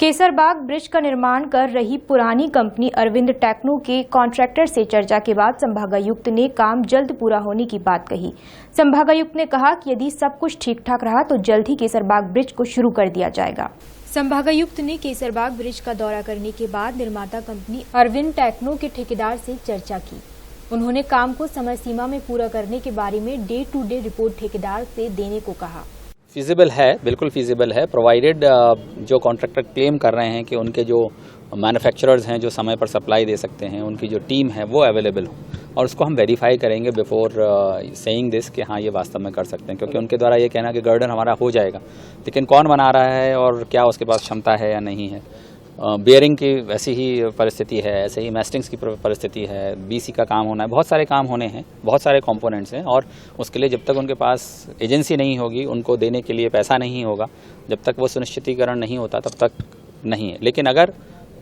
Kaiserbagh bridge का निर्माण कर रही पुरानी कंपनी अरविंद टेक्नो के कॉन्ट्रैक्टर से चर्चा के बाद संभागायुक्त ने काम जल्द पूरा होने की बात कही। संभागायुक्त ने कहा कि यदि सब कुछ ठीक ठाक रहा तो जल्द ही केसरबाग ब्रिज को शुरू कर दिया जाएगा। संभागायुक्त ने केसरबाग ब्रिज का दौरा करने के बाद निर्माता कंपनी अरविंद टेक्नो के ठेकेदार से चर्चा की। उन्होंने काम को समय सीमा में पूरा करने के बारे में डे टू डे रिपोर्ट ठेकेदार से देने को कहा। फिजिबल है, बिल्कुल फिजिबल है, प्रोवाइडेड जो कॉन्ट्रैक्टर क्लेम कर रहे हैं कि उनके जो मैन्युफैक्चरर्स हैं जो समय पर सप्लाई दे सकते हैं, उनकी जो टीम है वो अवेलेबल हो, और उसको हम वेरीफाई करेंगे बिफोर सेइंग दिस कि हाँ ये वास्तव में कर सकते हैं, क्योंकि उनके द्वारा ये कहना कि गर्डन हमारा हो जाएगा, लेकिन कौन बना रहा है और क्या उसके पास क्षमता है या नहीं है। बियरिंग की वैसी ही परिस्थिति है, ऐसे ही मैस्टिंग्स की परिस्थिति है, बीसी का काम होना है, बहुत सारे काम होने हैं, बहुत सारे कंपोनेंट्स हैं, और उसके लिए जब तक उनके पास एजेंसी नहीं होगी, उनको देने के लिए पैसा नहीं होगा, जब तक वो सुनिश्चितीकरण नहीं होता तब तक नहीं है। लेकिन अगर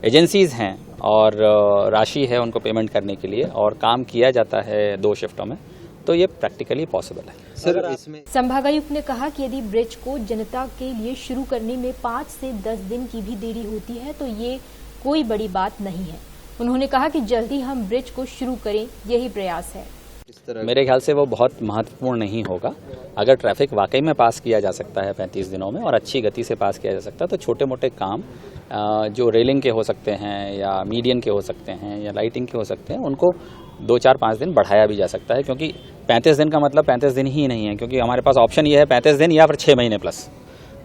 एजेंसीज हैं और राशि है उनको पेमेंट करने के लिए और काम किया जाता है 2 शिफ्टों में, तो ये प्रैक्टिकली पॉसिबल है। सर, इसमें संभागायुक्त ने कहा कि यदि ब्रिज को जनता के लिए शुरू करने में 5 से 10 दिन की भी देरी होती है तो ये कोई बड़ी बात नहीं है। उन्होंने कहा कि जल्दी हम ब्रिज को शुरू करें, यही प्रयास है। मेरे ख्याल से वो बहुत महत्वपूर्ण नहीं होगा। अगर ट्रैफिक वाकई में पास किया जा सकता है 35 दिनों में और अच्छी गति से पास किया जा सकता है, तो छोटे मोटे काम जो रेलिंग के हो सकते हैं या मीडियन के हो सकते हैं या लाइटिंग के हो सकते हैं, उनको 2, 4, 5 दिन बढ़ाया भी जा सकता है, क्योंकि 35 दिन का मतलब 35 दिन ही नहीं है, क्योंकि हमारे पास ऑप्शन ये है 35 दिन या फिर 6 महीने प्लस।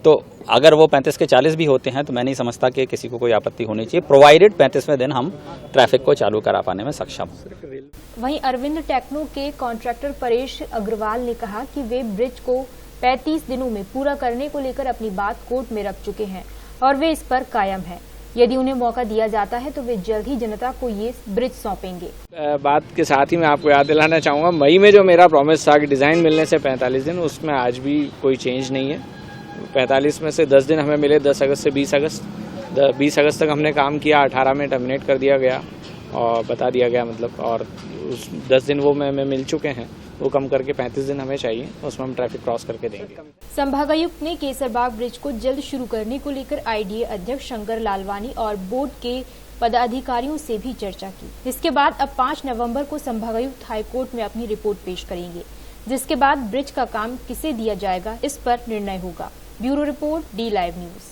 तो अगर वो 35 के 40 भी होते हैं तो मैं नहीं समझता कि किसी को कोई आपत्ति होनी चाहिए, प्रोवाइडेड 35वें दिन हम ट्रैफिक को चालू करा पाने में सक्षम हों। वहीं अरविंद टेक्नो के कॉन्ट्रैक्टर परेश अग्रवाल ने कहा कि वे ब्रिज को 35 दिनों में पूरा करने को लेकर अपनी बात कोर्ट में रख चुके हैं और वे इस पर कायम हैं। यदि उन्हें मौका दिया जाता है तो वे जल्द ही जनता को ये ब्रिज सौंपेंगे। बात के साथ ही मैं आपको याद दिलाना चाहूँगा, मई में जो मेरा प्रॉमिस था कि डिज़ाइन मिलने से 45 दिन, उसमें आज भी कोई चेंज नहीं है। 45 में से 10 दिन हमें मिले, 10 अगस्त से 20 अगस्त। 20 अगस्त तक हमने काम किया, 18 में टर्मिनेट कर दिया गया और बता दिया गया, मतलब, और उस 10 दिन वो हमें मिल चुके हैं, वो कम करके 35 दिन हमें चाहिए, उसमें हम ट्रैफिक क्रॉस करके देंगे। संभागायुक्त ने केसरबाग ब्रिज को जल्द शुरू करने को लेकर आईडीए अध्यक्ष शंकर लालवानी और बोर्ड के पदाधिकारियों से भी चर्चा की। इसके बाद अब 5 नवंबर को संभागायुक्त हाईकोर्ट में अपनी रिपोर्ट पेश करेंगे, जिसके बाद ब्रिज का काम किसे दिया जाएगा इस पर निर्णय होगा। Bureau report, D live news.